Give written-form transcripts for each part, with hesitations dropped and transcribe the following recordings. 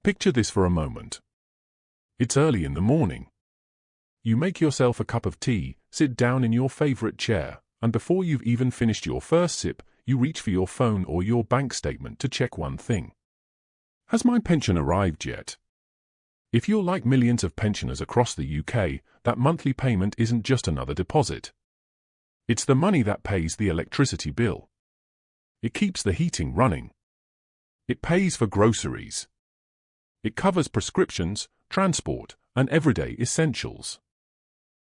Picture this for a moment. It's early in the morning. You make yourself a cup of tea, sit down in your favorite chair, and before you've even finished your first sip, you reach for your phone or your bank statement to check one thing. Has my pension arrived yet? If you're like millions of pensioners across the UK, that monthly payment isn't just another deposit. It's the money that pays the electricity bill. It keeps the heating running. It pays for groceries. It covers prescriptions, transport, and everyday essentials.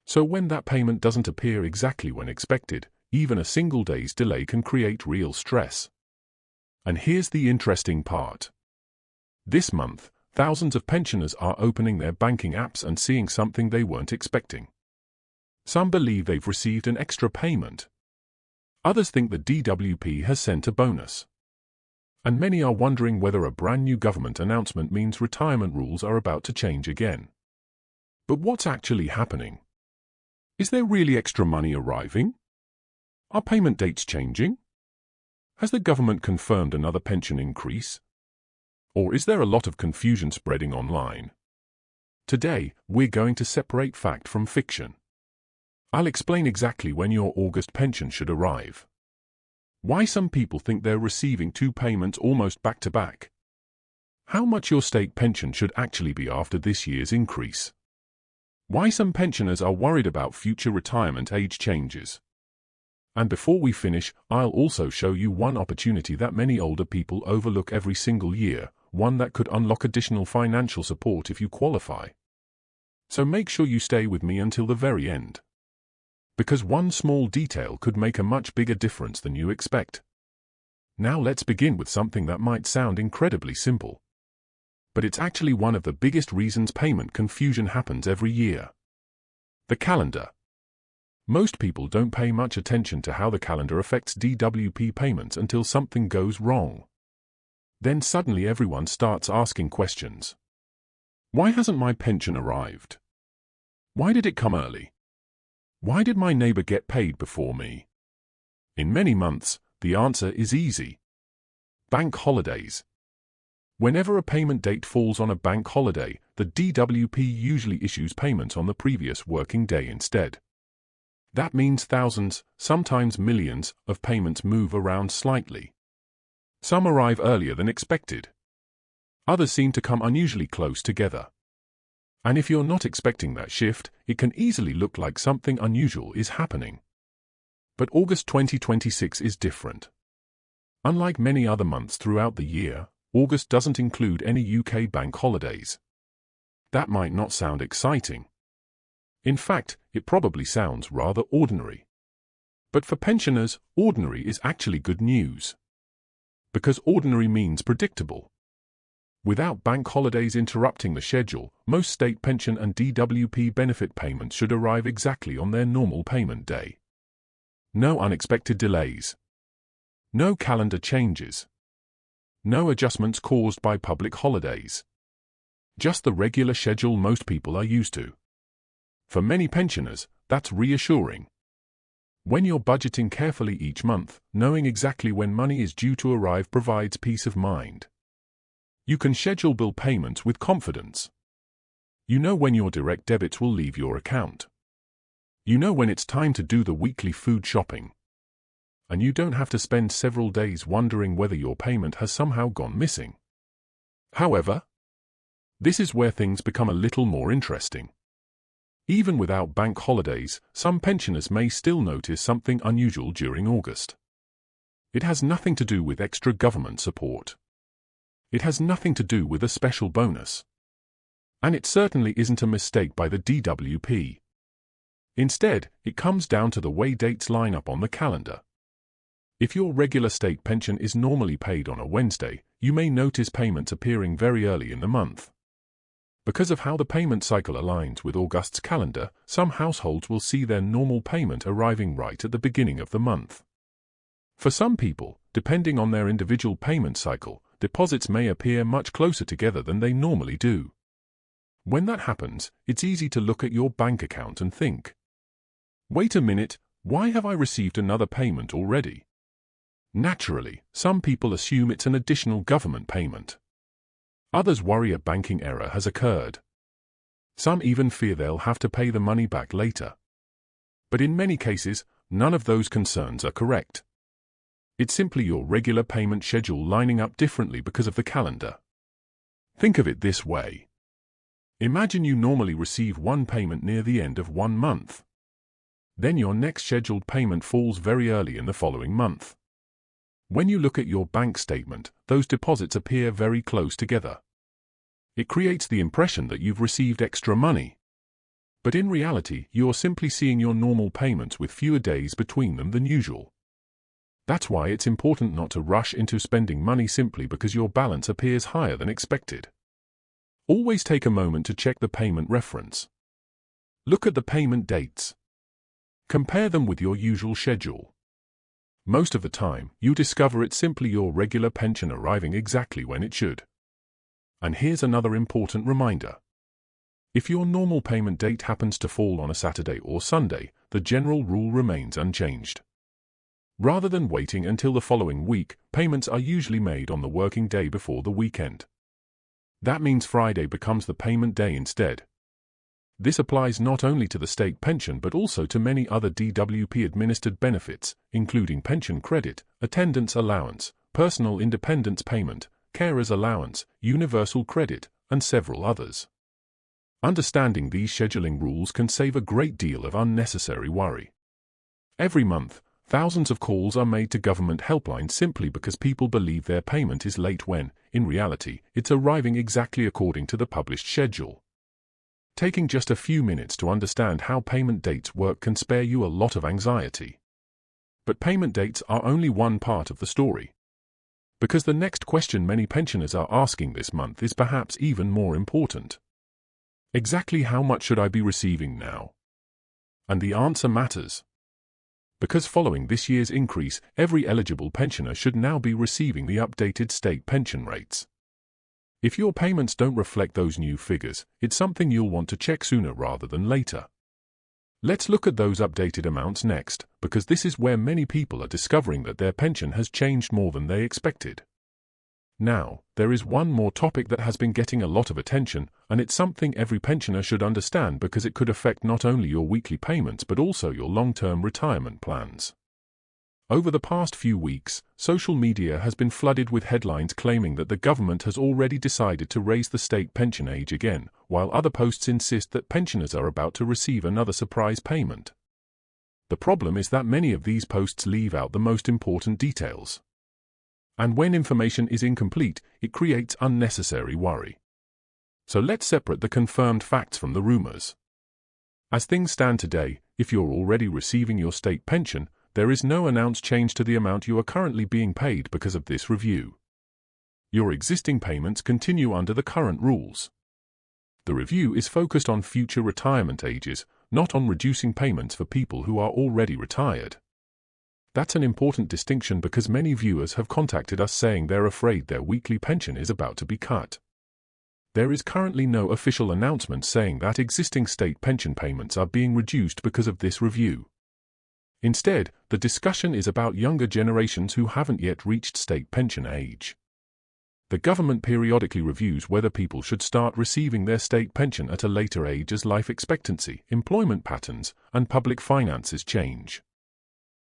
So when that payment doesn't appear exactly when expected, even a single day's delay can create real stress. And here's the interesting part. This month, thousands of pensioners are opening their banking apps and seeing something they weren't expecting. Some believe they've received an extra payment. Others think the DWP has sent a bonus. And many are wondering whether a brand new government announcement means retirement rules are about to change again. But what's actually happening? Is there really extra money arriving? Are payment dates changing? Has the government confirmed another pension increase? Or is there a lot of confusion spreading online? Today, we're going to separate fact from fiction. I'll explain exactly when your August pension should arrive. Why some people think they're receiving two payments almost back to back. How much your state pension should actually be after this year's increase. Why some pensioners are worried about future retirement age changes. And before we finish, I'll also show you one opportunity that many older people overlook every single year, one that could unlock additional financial support if you qualify. So make sure you stay with me until the very end. Because one small detail could make a much bigger difference than you expect. Now let's begin with something that might sound incredibly simple. But it's actually one of the biggest reasons payment confusion happens every year. The calendar. Most people don't pay much attention to how the calendar affects DWP payments until something goes wrong. Then suddenly everyone starts asking questions. Why hasn't my pension arrived? Why did it come early? Why did my neighbor get paid before me? In many months, the answer is easy. Bank holidays. Whenever a payment date falls on a bank holiday, the DWP usually issues payments on the previous working day instead. That means thousands, sometimes millions, of payments move around slightly. Some arrive earlier than expected. Others seem to come unusually close together. And if you're not expecting that shift, it can easily look like something unusual is happening. But August 2026 is different. Unlike many other months throughout the year, August doesn't include any UK bank holidays. That might not sound exciting. In fact, it probably sounds rather ordinary. But for pensioners, ordinary is actually good news. Because ordinary means predictable. Without bank holidays interrupting the schedule, most state pension and DWP benefit payments should arrive exactly on their normal payment day. No unexpected delays. No calendar changes. No adjustments caused by public holidays. Just the regular schedule most people are used to. For many pensioners, that's reassuring. When you're budgeting carefully each month, knowing exactly when money is due to arrive provides peace of mind. You can schedule bill payments with confidence. You know when your direct debits will leave your account. You know when it's time to do the weekly food shopping. And you don't have to spend several days wondering whether your payment has somehow gone missing. However, this is where things become a little more interesting. Even without bank holidays, some pensioners may still notice something unusual during August. It has nothing to do with extra government support. It has nothing to do with a special bonus. And it certainly isn't a mistake by the DWP. Instead, it comes down to the way dates line up on the calendar. If your regular state pension is normally paid on a Wednesday, you may notice payments appearing very early in the month. Because of how the payment cycle aligns with August's calendar, some households will see their normal payment arriving right at the beginning of the month. For some people, depending on their individual payment cycle, deposits may appear much closer together than they normally do. When that happens, it's easy to look at your bank account and think, "Wait a minute, why have I received another payment already?" Naturally, some people assume it's an additional government payment. Others worry a banking error has occurred. Some even fear they'll have to pay the money back later. But in many cases, none of those concerns are correct. It's simply your regular payment schedule lining up differently because of the calendar. Think of it this way. Imagine you normally receive one payment near the end of one month. Then your next scheduled payment falls very early in the following month. When you look at your bank statement, those deposits appear very close together. It creates the impression that you've received extra money. But in reality, you're simply seeing your normal payments with fewer days between them than usual. That's why it's important not to rush into spending money simply because your balance appears higher than expected. Always take a moment to check the payment reference. Look at the payment dates. Compare them with your usual schedule. Most of the time, you discover it's simply your regular pension arriving exactly when it should. And here's another important reminder. If your normal payment date happens to fall on a Saturday or Sunday, the general rule remains unchanged. Rather than waiting until the following week, payments are usually made on the working day before the weekend. That means Friday becomes the payment day instead. This applies not only to the state pension but also to many other DWP-administered benefits, including pension credit, attendance allowance, personal independence payment, carer's allowance, universal credit, and several others. Understanding these scheduling rules can save a great deal of unnecessary worry. Every month, thousands of calls are made to government helplines simply because people believe their payment is late when, in reality, it's arriving exactly according to the published schedule. Taking just a few minutes to understand how payment dates work can spare you a lot of anxiety. But payment dates are only one part of the story. Because the next question many pensioners are asking this month is perhaps even more important. Exactly how much should I be receiving now? And the answer matters. Because following this year's increase, every eligible pensioner should now be receiving the updated state pension rates. If your payments don't reflect those new figures, it's something you'll want to check sooner rather than later. Let's look at those updated amounts next, because this is where many people are discovering that their pension has changed more than they expected. Now, there is one more topic that has been getting a lot of attention, and it's something every pensioner should understand because it could affect not only your weekly payments but also your long-term retirement plans. Over the past few weeks, social media has been flooded with headlines claiming that the government has already decided to raise the state pension age again, while other posts insist that pensioners are about to receive another surprise payment. The problem is that many of these posts leave out the most important details. And when information is incomplete, it creates unnecessary worry. So let's separate the confirmed facts from the rumors. As things stand today, if you're already receiving your state pension, there is no announced change to the amount you are currently being paid because of this review. Your existing payments continue under the current rules. The review is focused on future retirement ages, not on reducing payments for people who are already retired. That's an important distinction because many viewers have contacted us saying they're afraid their weekly pension is about to be cut. There is currently no official announcement saying that existing state pension payments are being reduced because of this review. Instead, the discussion is about younger generations who haven't yet reached state pension age. The government periodically reviews whether people should start receiving their state pension at a later age as life expectancy, employment patterns, and public finances change.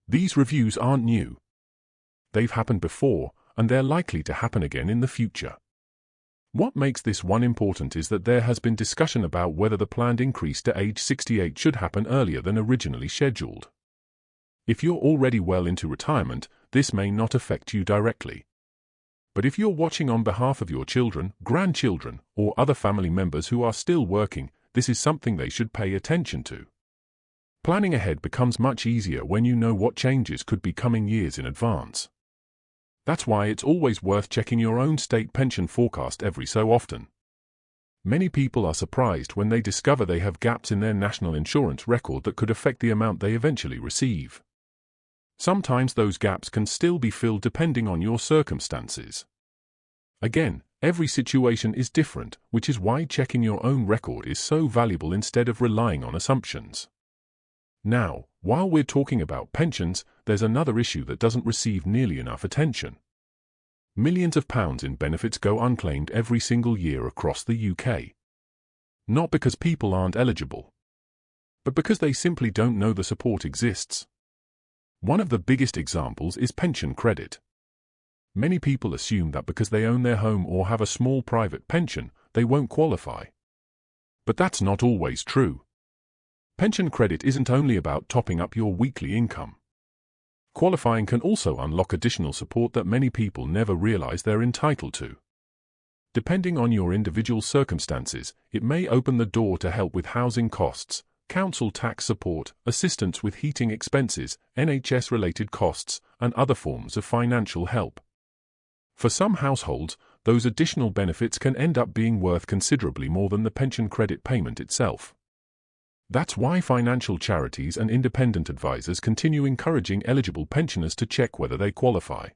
These reviews aren't new. They've happened before, and they're likely to happen again in the future. What makes this one important is that there has been discussion about whether the planned increase to age 68 should happen earlier than originally scheduled. If you're already well into retirement, this may not affect you directly. But if you're watching on behalf of your children, grandchildren, or other family members who are still working, this is something they should pay attention to. Planning ahead becomes much easier when you know what changes could be coming years in advance. That's why it's always worth checking your own state pension forecast every so often. Many people are surprised when they discover they have gaps in their national insurance record that could affect the amount they eventually receive. Sometimes those gaps can still be filled depending on your circumstances. Again, every situation is different, which is why checking your own record is so valuable instead of relying on assumptions. Now, while we're talking about pensions, there's another issue that doesn't receive nearly enough attention. Millions of pounds in benefits go unclaimed every single year across the UK. Not because people aren't eligible, but because they simply don't know the support exists. One of the biggest examples is pension credit. Many people assume that because they own their home or have a small private pension, they won't qualify. But that's not always true. Pension credit isn't only about topping up your weekly income. Qualifying can also unlock additional support that many people never realize they're entitled to. Depending on your individual circumstances, it may open the door to help with housing costs, council tax support, assistance with heating expenses, NHS-related costs, and other forms of financial help. For some households, those additional benefits can end up being worth considerably more than the pension credit payment itself. That's why financial charities and independent advisors continue encouraging eligible pensioners to check whether they qualify.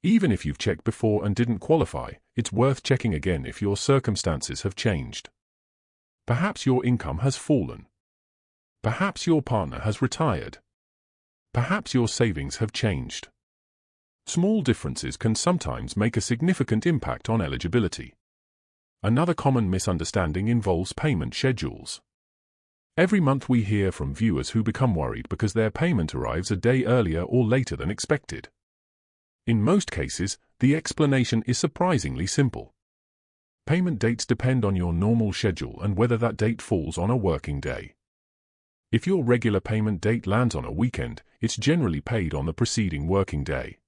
Even if you've checked before and didn't qualify, it's worth checking again if your circumstances have changed. Perhaps your income has fallen. Perhaps your partner has retired. Perhaps your savings have changed. Small differences can sometimes make a significant impact on eligibility. Another common misunderstanding involves payment schedules. Every month we hear from viewers who become worried because their payment arrives a day earlier or later than expected. In most cases, the explanation is surprisingly simple. Payment dates depend on your normal schedule and whether that date falls on a working day. If your regular payment date lands on a weekend, it's generally paid on the preceding working day.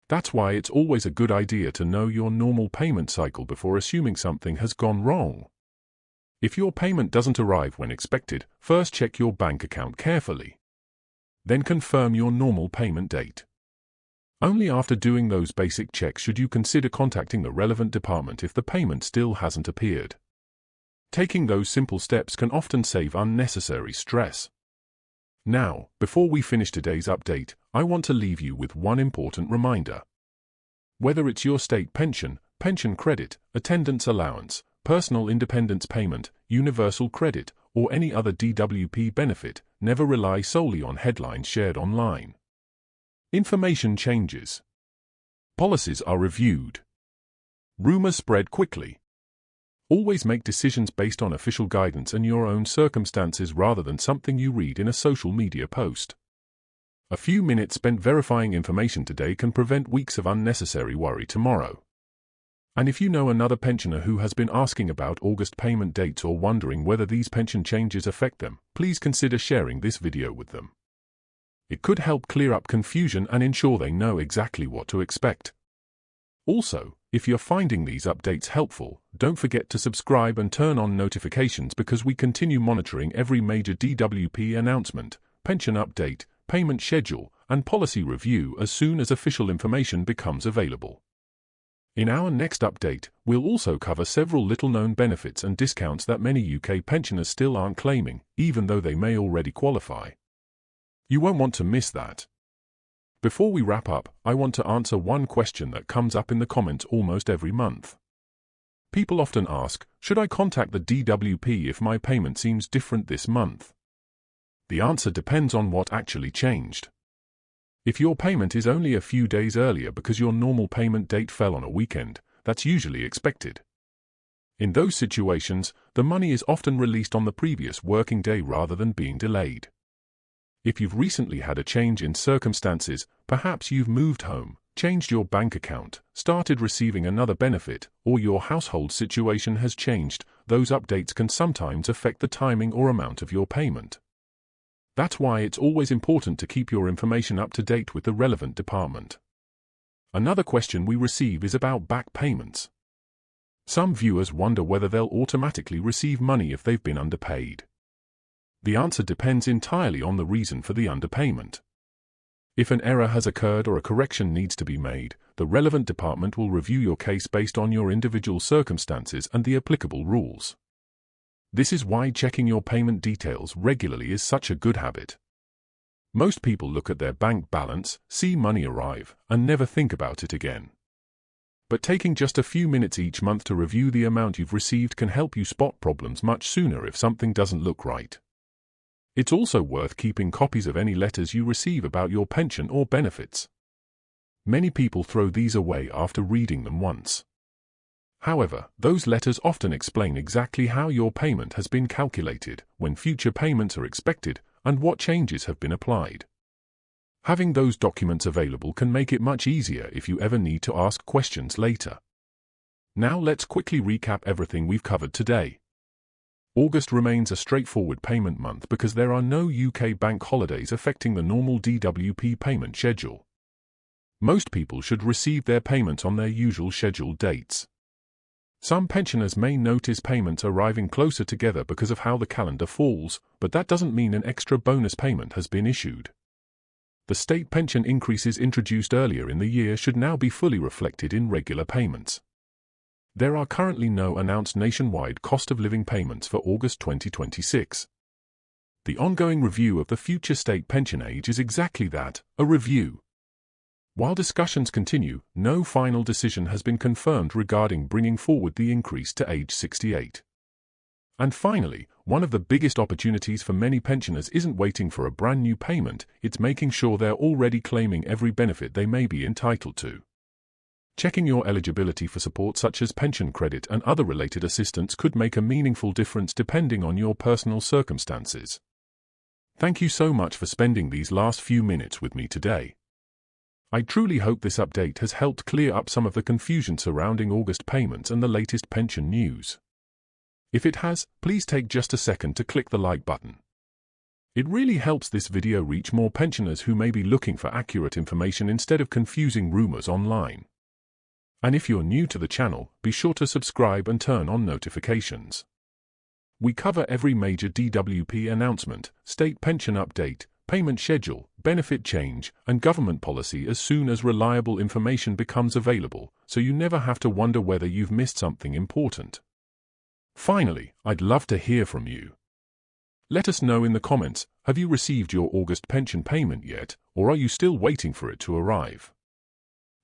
That's why it's always a good idea to know your normal payment cycle before assuming something has gone wrong. If your payment doesn't arrive when expected, first check your bank account carefully. Then confirm your normal payment date. Only after doing those basic checks should you consider contacting the relevant department if the payment still hasn't appeared. Taking those simple steps can often save unnecessary stress. Now, before we finish today's update, I want to leave you with one important reminder. Whether it's your state pension, pension credit, attendance allowance, personal independence payment, universal credit, or any other DWP benefit, never rely solely on headlines shared online. Information changes. Policies are reviewed. Rumors spread quickly. Always make decisions based on official guidance and your own circumstances rather than something you read in a social media post. A few minutes spent verifying information today can prevent weeks of unnecessary worry tomorrow. And if you know another pensioner who has been asking about August payment dates or wondering whether these pension changes affect them, please consider sharing this video with them. It could help clear up confusion and ensure they know exactly what to expect. Also, if you're finding these updates helpful, don't forget to subscribe and turn on notifications because we continue monitoring every major DWP announcement, pension update, payment schedule, and policy review as soon as official information becomes available. In our next update, we'll also cover several little-known benefits and discounts that many UK pensioners still aren't claiming, even though they may already qualify. You won't want to miss that. Before we wrap up, I want to answer one question that comes up in the comments almost every month. People often ask, should I contact the DWP if my payment seems different this month? The answer depends on what actually changed. If your payment is only a few days earlier because your normal payment date fell on a weekend, that's usually expected. In those situations, the money is often released on the previous working day rather than being delayed. If you've recently had a change in circumstances, perhaps you've moved home, changed your bank account, started receiving another benefit, or your household situation has changed, those updates can sometimes affect the timing or amount of your payment. That's why it's always important to keep your information up to date with the relevant department. Another question we receive is about back payments. Some viewers wonder whether they'll automatically receive money if they've been underpaid. The answer depends entirely on the reason for the underpayment. If an error has occurred or a correction needs to be made, the relevant department will review your case based on your individual circumstances and the applicable rules. This is why checking your payment details regularly is such a good habit. Most people look at their bank balance, see money arrive, and never think about it again. But taking just a few minutes each month to review the amount you've received can help you spot problems much sooner if something doesn't look right. It's also worth keeping copies of any letters you receive about your pension or benefits. Many people throw these away after reading them once. However, those letters often explain exactly how your payment has been calculated, when future payments are expected, and what changes have been applied. Having those documents available can make it much easier if you ever need to ask questions later. Now let's quickly recap everything we've covered today. August remains a straightforward payment month because there are no UK bank holidays affecting the normal DWP payment schedule. Most people should receive their payments on their usual scheduled dates. Some pensioners may notice payments arriving closer together because of how the calendar falls, but that doesn't mean an extra bonus payment has been issued. The state pension increases introduced earlier in the year should now be fully reflected in regular payments. There are currently no announced nationwide cost of living payments for August 2026. The ongoing review of the future state pension age is exactly that, a review. While discussions continue, no final decision has been confirmed regarding bringing forward the increase to age 68. And finally, one of the biggest opportunities for many pensioners isn't waiting for a brand new payment, it's making sure they're already claiming every benefit they may be entitled to. Checking your eligibility for support such as pension credit and other related assistance could make a meaningful difference depending on your personal circumstances. Thank you so much for spending these last few minutes with me today. I truly hope this update has helped clear up some of the confusion surrounding August payments and the latest pension news. If it has, please take just a second to click the like button. It really helps this video reach more pensioners who may be looking for accurate information instead of confusing rumors online. And if you're new to the channel, be sure to subscribe and turn on notifications. We cover every major DWP announcement, state pension update, payment schedule, benefit change, and government policy as soon as reliable information becomes available, so you never have to wonder whether you've missed something important. Finally, I'd love to hear from you. Let us know in the comments, have you received your August pension payment yet, or are you still waiting for it to arrive?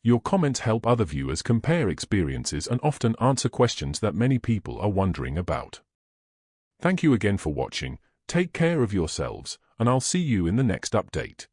Your comments help other viewers compare experiences and often answer questions that many people are wondering about. Thank you again for watching, take care of yourselves, and I'll see you in the next update.